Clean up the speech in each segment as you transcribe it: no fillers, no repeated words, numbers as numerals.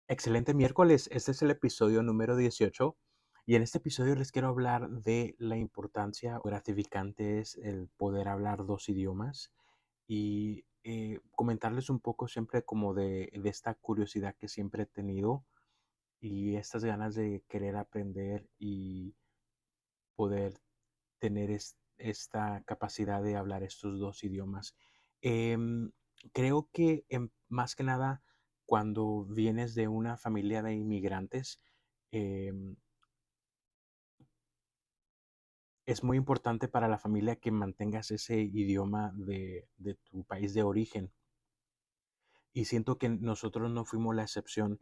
Excelente miércoles, este es el episodio número 18 y en este episodio les quiero hablar de la importancia o gratificante es el poder hablar dos idiomas y comentarles un poco siempre como de esta curiosidad que siempre he tenido y estas ganas de querer aprender y poder tener esta capacidad de hablar estos dos idiomas. Em, Creo que más que nada cuando vienes de una familia de inmigrantes, em, es muy importante para la familia que mantengas ese idioma de tu país de origen. Y siento que nosotros no fuimos la excepción.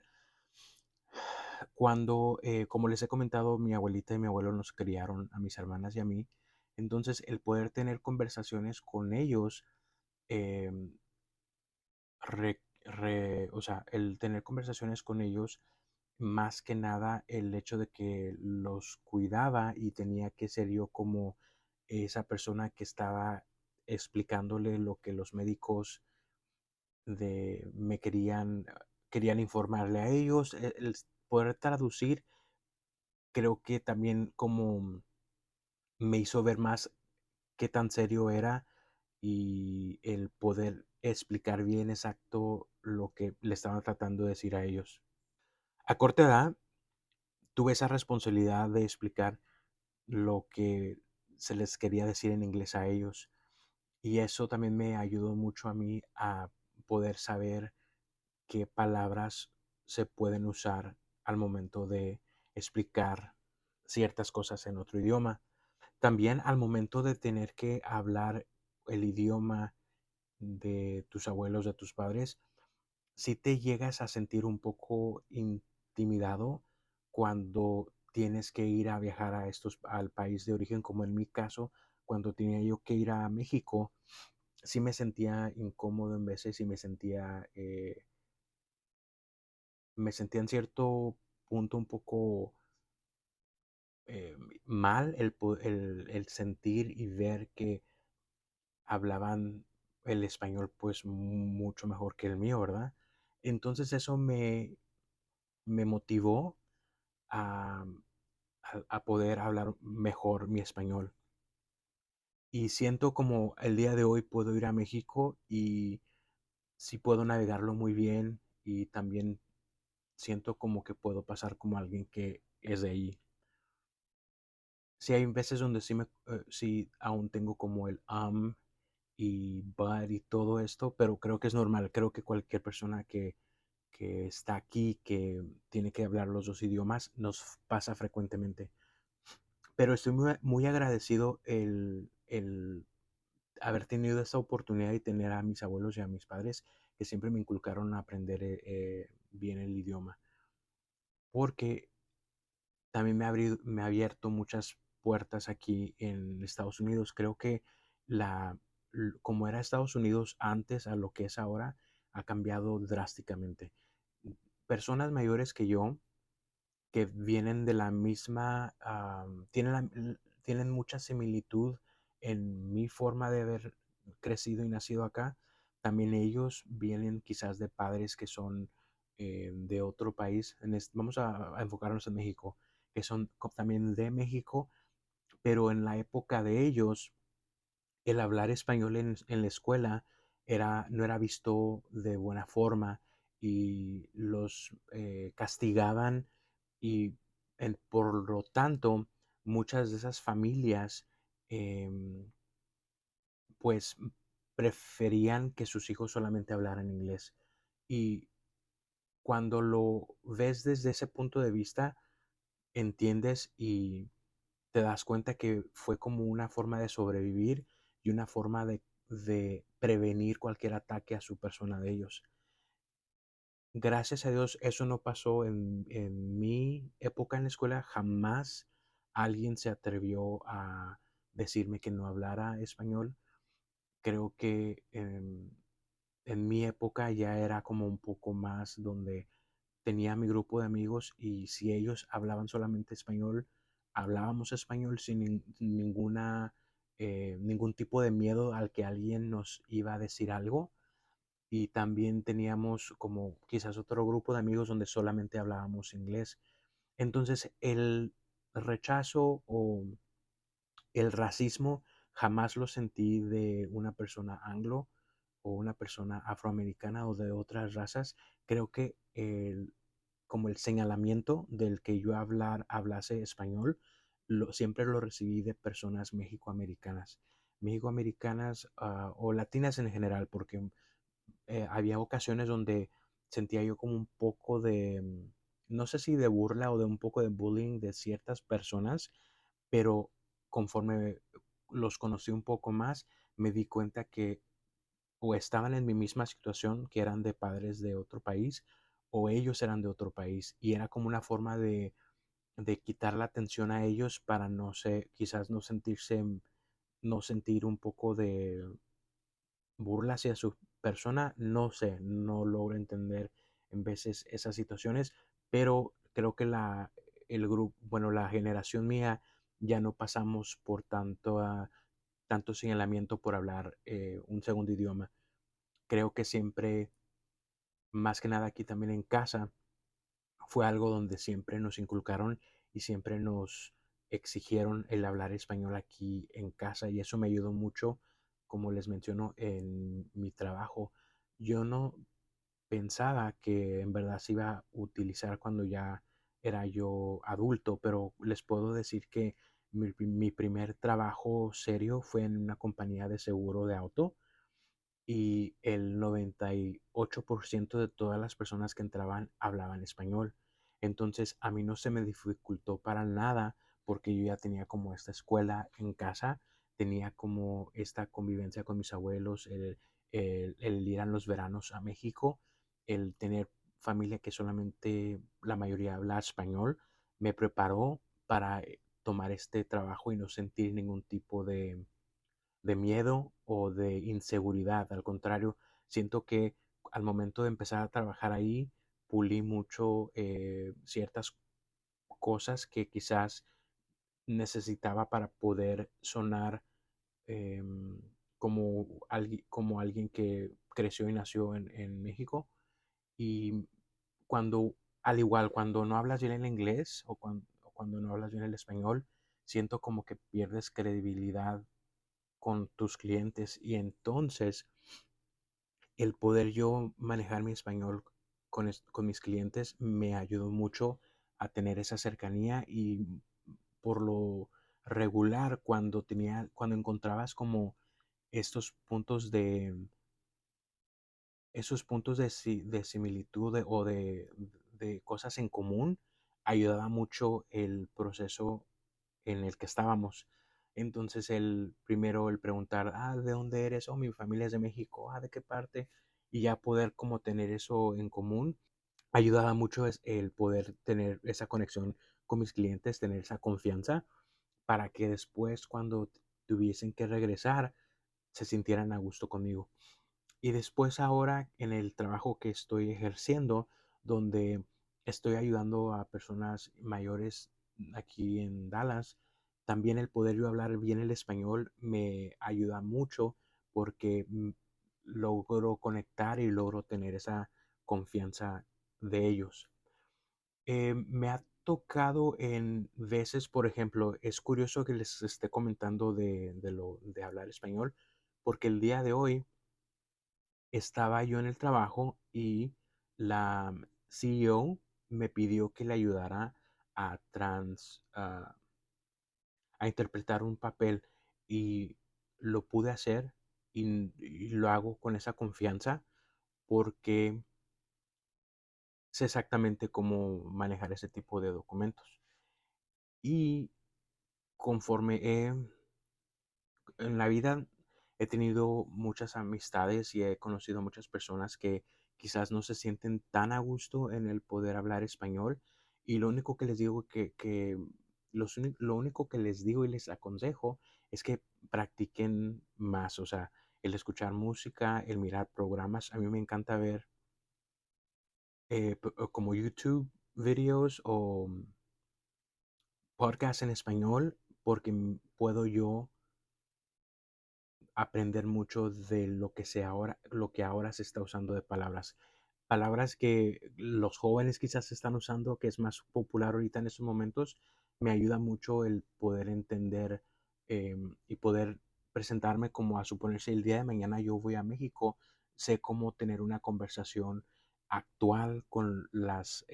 Cuando, como les he comentado, mi abuelita y mi abuelo nos criaron a mis hermanas y a mí. Entonces, el poder tener conversaciones con ellos, em, o sea, el tener conversaciones con ellos, más que nada el hecho de que los cuidaba y tenía que ser yo como esa persona que estaba explicándole lo que los médicos querían informarle a ellos, el poder traducir, creo que también como me hizo ver más qué tan serio era y el poder explicar bien exacto lo que le estaban tratando de decir a ellos. A corta edad tuve esa responsabilidad de explicar lo que se les quería decir en inglés a ellos y eso también me ayudó mucho a mí a poder saber qué palabras se pueden usar al momento de explicar ciertas cosas en otro idioma. También al momento de tener que hablar el idioma de tus abuelos, de tus padres, si te llegas a sentir un poco intimidado cuando tienes que ir a viajar al país de origen, como en mi caso, cuando tenía yo que ir a México, sí me sentía incómodo en veces y me sentía en cierto punto un poco eh, mal el sentir y ver que hablaban el español pues mucho mejor que el mío, ¿verdad? Entonces eso me motivó a, a poder hablar mejor mi español. Y siento como el día de hoy puedo ir a México y sí puedo navegarlo muy bien y también siento como que puedo pasar como alguien que es de ahí. Sí hay veces donde sí aún tengo como el y but y todo esto, pero creo que es normal. Creo que cualquier persona que está aquí, que tiene que hablar los dos idiomas, nos pasa frecuentemente. Pero estoy muy agradecido el haber tenido esta oportunidad y tener a mis abuelos y a mis padres que siempre me inculcaron a aprender bien el idioma, porque también me ha abierto muchas puertas aquí en Estados Unidos. Creo que como era Estados Unidos antes a lo que es ahora, ha cambiado drásticamente. Personas mayores que yo, que vienen de la misma, tienen mucha similitud en mi forma de haber crecido y nacido acá. También ellos vienen quizás de padres que son de otro país. Vamos a enfocarnos en México, que son también de México, pero en la época de ellos, el hablar español en la escuela no era visto de buena forma y los castigaban y por lo tanto muchas de esas familias em, pues preferían que sus hijos solamente hablaran inglés. Y cuando lo ves desde ese punto de vista, entiendes y te das cuenta que fue como una forma de sobrevivir y una forma de prevenir cualquier ataque a su persona de ellos. Gracias a Dios, eso no pasó en mi época en la escuela. Jamás alguien se atrevió a decirme que no hablara español. Creo que en mi época ya era como un poco más donde tenía mi grupo de amigos y si ellos hablaban solamente español, hablábamos español sin ningún tipo de miedo al que alguien nos iba a decir algo. y también teníamos como quizás otro grupo de amigos donde solamente hablábamos inglés. Entonces, el rechazo o el racismo jamás lo sentí de una persona anglo o una persona afroamericana o de otras razas. Creo que como el señalamiento del que yo hablase español, siempre lo recibí de personas mexicoamericanas. Mexicoamericanas o latinas en general, porque había ocasiones donde sentía yo como un poco de, no sé si de burla o de un poco de bullying de ciertas personas, pero conforme los conocí un poco más, me di cuenta que o estaban en mi misma situación, que eran de padres de otro país, o ellos eran de otro país, y era como una forma de quitar la atención a ellos para no sé, quizás no sentirse, no sentir un poco de burla hacia su persona, no sé, no logro entender en veces esas situaciones, pero creo que el grupo, bueno, la generación mía ya no pasamos por tanto señalamiento por hablar un segundo idioma. Creo que siempre, más que nada aquí también en casa, fue algo donde siempre nos inculcaron y siempre nos exigieron el hablar español aquí en casa y eso me ayudó mucho, como les menciono, en mi trabajo. Yo no pensaba que en verdad se iba a utilizar cuando ya era yo adulto, pero les puedo decir que mi primer trabajo serio fue en una compañía de seguro de auto y el 98% de todas las personas que entraban hablaban español. Entonces a mí no se me dificultó para nada porque yo ya tenía como esta escuela en casa, tenía como esta convivencia con mis abuelos, el ir a los veranos a México, el tener familia que solamente la mayoría habla español, me preparó para tomar este trabajo y no sentir ningún tipo de miedo o de inseguridad. Al contrario, siento que al momento de empezar a trabajar ahí, pulí mucho ciertas cosas que quizás necesitaba para poder sonar como alguien que creció y nació en México. Y cuando, al igual, cuando no hablas bien el inglés o cuando no hablas bien el español, siento como que pierdes credibilidad con tus clientes y entonces el poder yo manejar mi español con mis clientes me ayudó mucho a tener esa cercanía y por lo regular cuando encontrabas como estos puntos de similitud de cosas en común, ayudaba mucho el proceso en el que estábamos. Entonces, el preguntar, ¿de dónde eres? Oh, mi familia es de México, ¿de qué parte? Y ya poder como tener eso en común, ayudaba mucho el poder tener esa conexión con mis clientes, tener esa confianza para que después cuando tuviesen que regresar, se sintieran a gusto conmigo. Y después ahora en el trabajo que estoy ejerciendo, donde estoy ayudando a personas mayores aquí en Dallas, también el poder yo hablar bien el español me ayuda mucho porque logro conectar y logro tener esa confianza de ellos. Me ha tocado en veces, por ejemplo, es curioso que les esté comentando de hablar español, porque el día de hoy estaba yo en el trabajo y la CEO me pidió que le ayudara a interpretar un papel y lo pude hacer y lo hago con esa confianza porque sé exactamente cómo manejar ese tipo de documentos. Y conforme en la vida he tenido muchas amistades y he conocido muchas personas que quizás no se sienten tan a gusto en el poder hablar español y lo único que les digo lo único que les digo y les aconsejo es que practiquen más, o sea, el escuchar música, el mirar programas. A mí me encanta ver como YouTube videos o podcasts en español porque puedo yo aprender mucho de lo que ahora se está usando de palabras. Palabras que los jóvenes quizás están usando, que es más popular ahorita en estos momentos, me ayuda mucho el poder entender y poder presentarme como a suponerse el día de mañana yo voy a México, sé cómo tener una conversación actual con las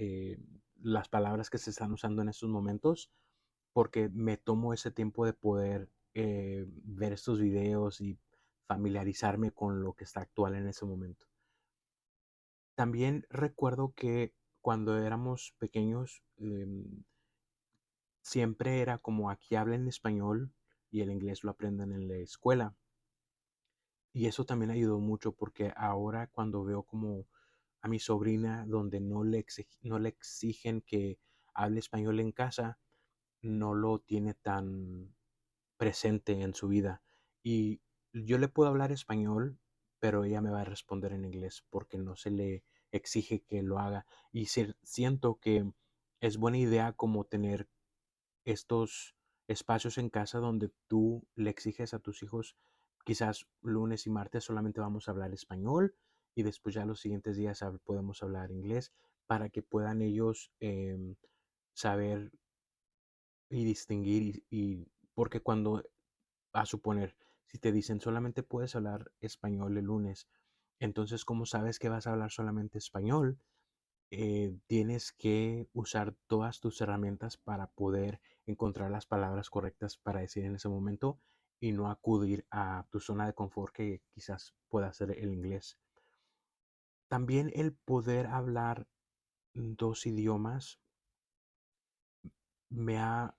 palabras que se están usando en estos momentos, porque me tomo ese tiempo de poder ver estos videos y familiarizarme con lo que está actual en ese momento. También recuerdo que cuando éramos pequeños, siempre era como aquí hablan español y el inglés lo aprenden en la escuela. Y eso también ayudó mucho porque ahora cuando veo como a mi sobrina donde no le exigen que hable español en casa, no lo tiene tan presente en su vida. Y yo le puedo hablar español, pero ella me va a responder en inglés porque no se le exige que lo haga. Y siento que es buena idea como tener estos espacios en casa donde tú le exiges a tus hijos, quizás lunes y martes solamente vamos a hablar español y después ya los siguientes días podemos hablar inglés para que puedan ellos saber y distinguir porque cuando, a suponer, si te dicen solamente puedes hablar español el lunes, entonces ¿cómo sabes que vas a hablar solamente español? Tienes que usar todas tus herramientas para poder encontrar las palabras correctas para decir en ese momento y no acudir a tu zona de confort que quizás pueda ser el inglés. También el poder hablar dos idiomas me ha,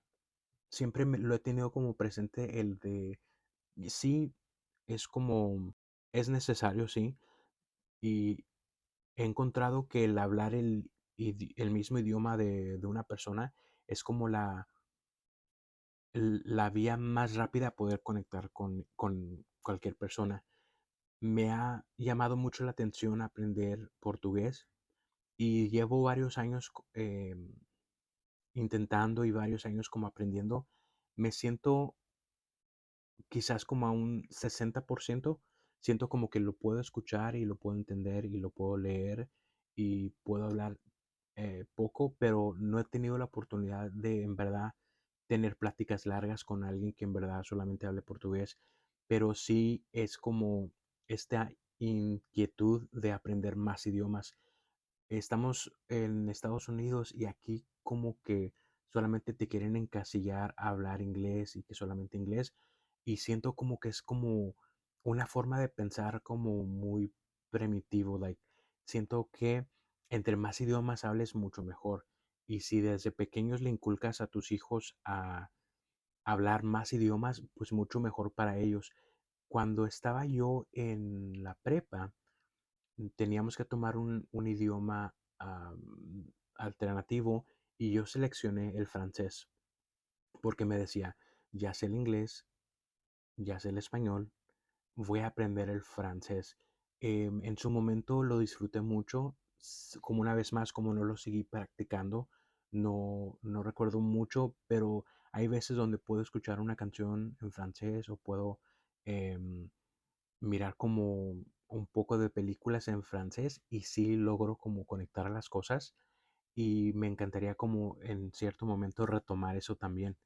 lo he tenido como presente el de, sí, es como, es necesario, sí, y he encontrado que el hablar el mismo idioma de una persona es como la vía más rápida a poder conectar con cualquier persona. Me ha llamado mucho la atención aprender portugués y llevo varios años intentando y varios años como aprendiendo. Me siento quizás como a un 60%. Siento como que lo puedo escuchar y lo puedo entender y lo puedo leer y puedo hablar poco, pero no he tenido la oportunidad de en verdad tener pláticas largas con alguien que en verdad solamente hable portugués, pero sí es como esta inquietud de aprender más idiomas. Estamos en Estados Unidos y aquí como que solamente te quieren encasillar a hablar inglés y que solamente inglés, y siento como que es como una forma de pensar como muy primitivo, like siento que entre más idiomas hables mucho mejor, y si desde pequeños le inculcas a tus hijos a hablar más idiomas, pues mucho mejor para ellos. Cuando estaba yo en la prepa, teníamos que tomar un idioma alternativo y yo seleccioné el francés porque me decía, ya sé el inglés, ya sé el español, voy a aprender el francés. En su momento lo disfruté mucho, como una vez más, como no lo seguí practicando, no recuerdo mucho, pero hay veces donde puedo escuchar una canción en francés o puedo em, mirar como un poco de películas en francés y sí logro como conectar las cosas y me encantaría como en cierto momento retomar eso también.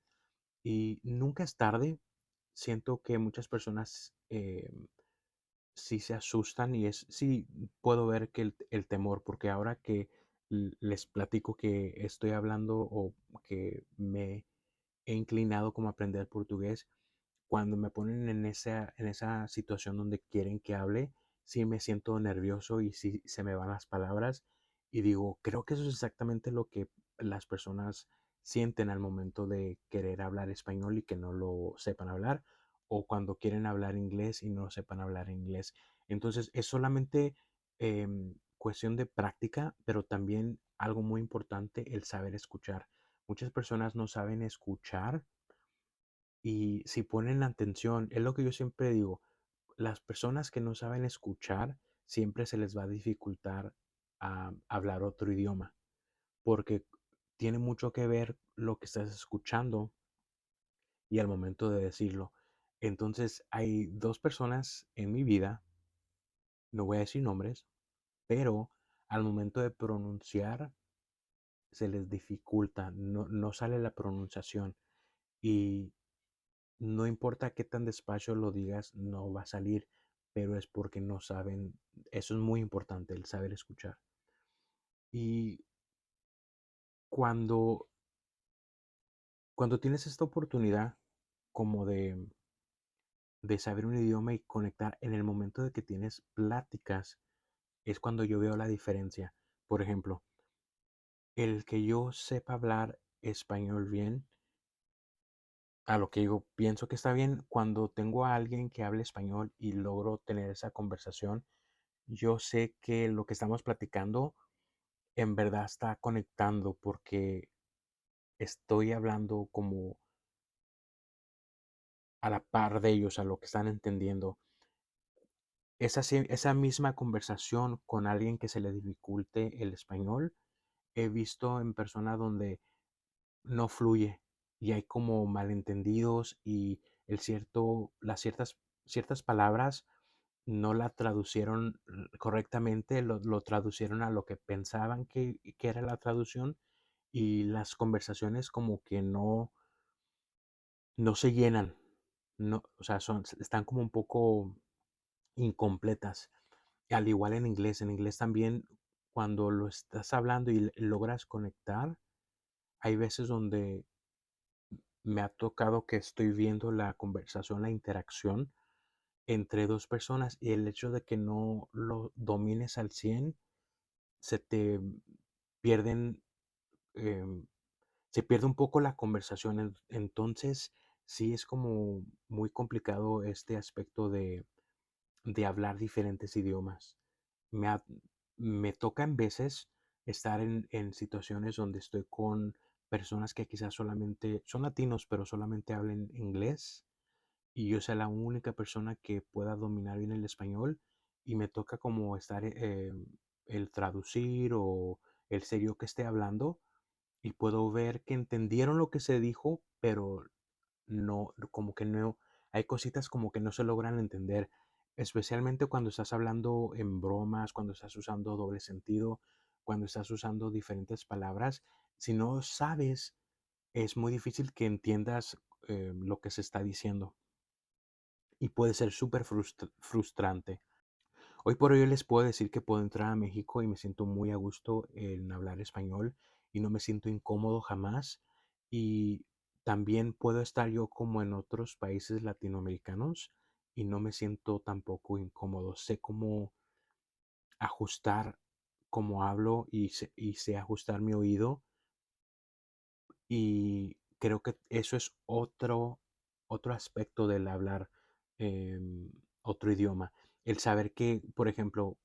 Y nunca es tarde. Siento que muchas personas sí se asustan y sí puedo ver que el temor, porque ahora que les platico que estoy hablando o que me he inclinado como a aprender portugués, cuando me ponen en esa situación donde quieren que hable, sí me siento nervioso y sí se me van las palabras y digo, creo que eso es exactamente lo que las personas sienten al momento de querer hablar español y que no lo sepan hablar, o cuando quieren hablar inglés y no sepan hablar inglés. Entonces es solamente cuestión de práctica, pero también algo muy importante, el saber escuchar. Muchas personas no saben escuchar y si ponen atención, es lo que yo siempre digo, las personas que no saben escuchar, siempre se les va a dificultar a hablar otro idioma, porque tiene mucho que ver lo que estás escuchando y al momento de decirlo. Entonces hay dos personas en mi vida, no voy a decir nombres, pero al momento de pronunciar se les dificulta, no sale la pronunciación y no importa qué tan despacio lo digas, no va a salir, pero es porque no saben, eso es muy importante, el saber escuchar. Y cuando, cuando tienes esta oportunidad como de saber un idioma y conectar en el momento de que tienes pláticas, es cuando yo veo la diferencia. Por ejemplo, el que yo sepa hablar español bien, a lo que yo pienso que está bien, cuando tengo a alguien que hable español y logro tener esa conversación, yo sé que lo que estamos platicando en verdad está conectando porque estoy hablando como a la par de ellos, a lo que están entendiendo. Esa misma conversación con alguien que se le dificulte el español, he visto en personas donde no fluye y hay como malentendidos y ciertas palabras no la traducieron correctamente, lo traducieron a lo que pensaban que era la traducción y las conversaciones como que no se llenan, no, o sea, están como un poco incompletas. Al igual en inglés también, cuando lo estás hablando y logras conectar, hay veces donde me ha tocado que estoy viendo la conversación, la interacción entre dos personas y el hecho de que no lo domines al 100 se te pierden, em, se pierde un poco la conversación. Entonces, sí es como muy complicado este aspecto de hablar diferentes idiomas. Me, ha- Me toca en veces estar en situaciones donde estoy con personas que quizás solamente son latinos, pero solamente hablen inglés y yo sea la única persona que pueda dominar bien el español y me toca como estar el traducir o el ser yo que esté hablando y puedo ver que entendieron lo que se dijo, pero no, como que no, hay cositas como que no se logran entender, especialmente cuando estás hablando en bromas, cuando estás usando doble sentido, cuando estás usando diferentes palabras. Si no sabes, es muy difícil que entiendas lo que se está diciendo y puede ser súper frustrante. Hoy por hoy les puedo decir que puedo entrar a México y me siento muy a gusto en hablar español y no me siento incómodo jamás. Y también puedo estar yo como en otros países latinoamericanos y no me siento tampoco incómodo. Sé cómo ajustar cómo hablo y sé ajustar mi oído y creo que eso es otro aspecto del hablar otro idioma. El saber que, por ejemplo,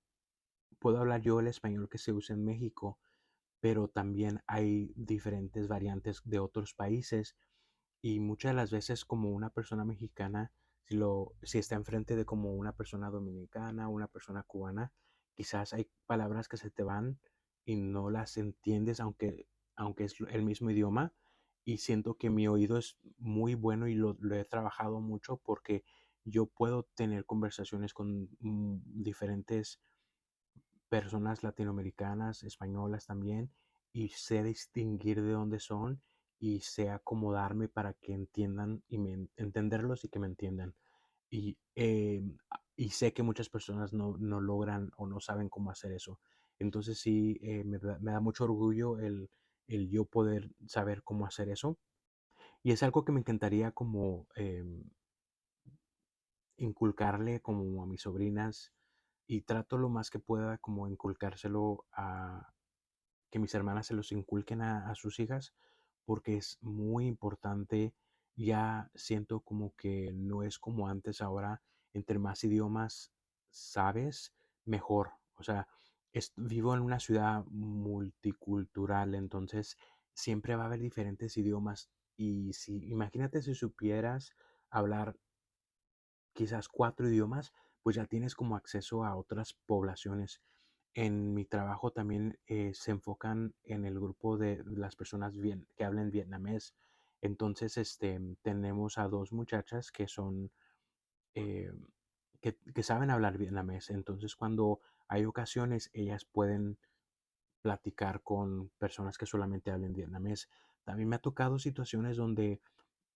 puedo hablar yo el español que se usa en México, pero también hay diferentes variantes de otros países y muchas de las veces como una persona mexicana, si está enfrente de como una persona dominicana, una persona cubana, quizás hay palabras que se te van y no las entiendes aunque es el mismo idioma y siento que mi oído es muy bueno y lo he trabajado mucho porque yo puedo tener conversaciones con diferentes personas latinoamericanas, españolas también, y sé distinguir de dónde son y sé acomodarme para que entiendan entenderlos y que me entiendan. Y sé que muchas personas no logran o no saben cómo hacer eso. Entonces sí, me da mucho orgullo el yo poder saber cómo hacer eso. Y es algo que me encantaría como inculcarle como a mis sobrinas y trato lo más que pueda como inculcárselo a que mis hermanas se los inculquen a sus hijas porque es muy importante. Ya siento como que no es como antes ahora, entre más idiomas sabes, mejor. O sea, vivo en una ciudad multicultural, entonces siempre va a haber diferentes idiomas y si imagínate si supieras hablar quizás 4 idiomas, pues ya tienes como acceso a otras poblaciones. En mi trabajo también se enfocan en el grupo de las personas que hablan vietnamés. Entonces, tenemos a dos muchachas que son eh, que saben hablar vietnamés. Entonces, cuando hay ocasiones, ellas pueden platicar con personas que solamente hablen vietnamés. También me ha tocado situaciones donde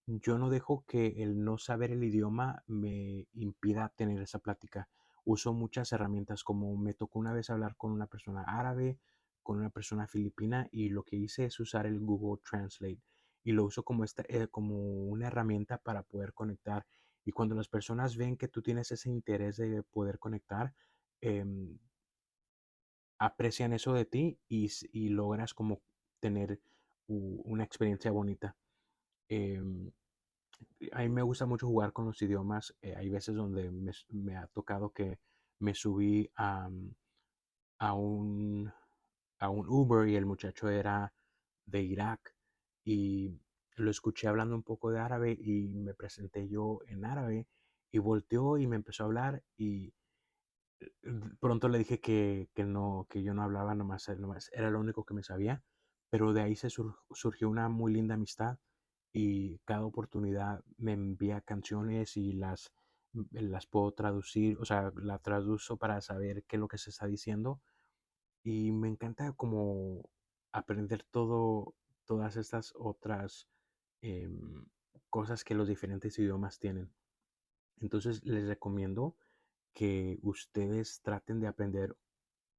yo no dejo que el no saber el idioma me impida tener esa plática. Uso muchas herramientas, como me tocó una vez hablar con una persona árabe, con una persona filipina, y lo que hice es usar el Google Translate y lo uso como, como una herramienta para poder conectar. Y cuando las personas ven que tú tienes ese interés de poder conectar, em, aprecian eso de ti y logras como tener una experiencia bonita. Em, a mí me gusta mucho jugar con los idiomas. Hay veces donde me ha tocado que me subí a un, a un Uber y el muchacho era de Irak y lo escuché hablando un poco de árabe y me presenté yo en árabe y volteó y me empezó a hablar y pronto le dije que no, que yo no hablaba, nomás era lo único que me sabía, pero de ahí surgió una muy linda amistad y cada oportunidad me envía canciones y las puedo traducir, o sea, la traduzo para saber qué es lo que se está diciendo y me encanta como aprender todas estas otras em, cosas que los diferentes idiomas tienen. Entonces les recomiendo que ustedes traten de aprender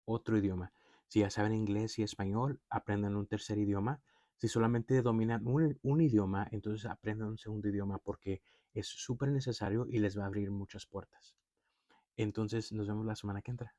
otro idioma. Si ya saben inglés y español, aprendan un tercer idioma. Si solamente dominan un idioma, entonces aprendan un segundo idioma porque es súper necesario y les va a abrir muchas puertas. Entonces nos vemos la semana que entra.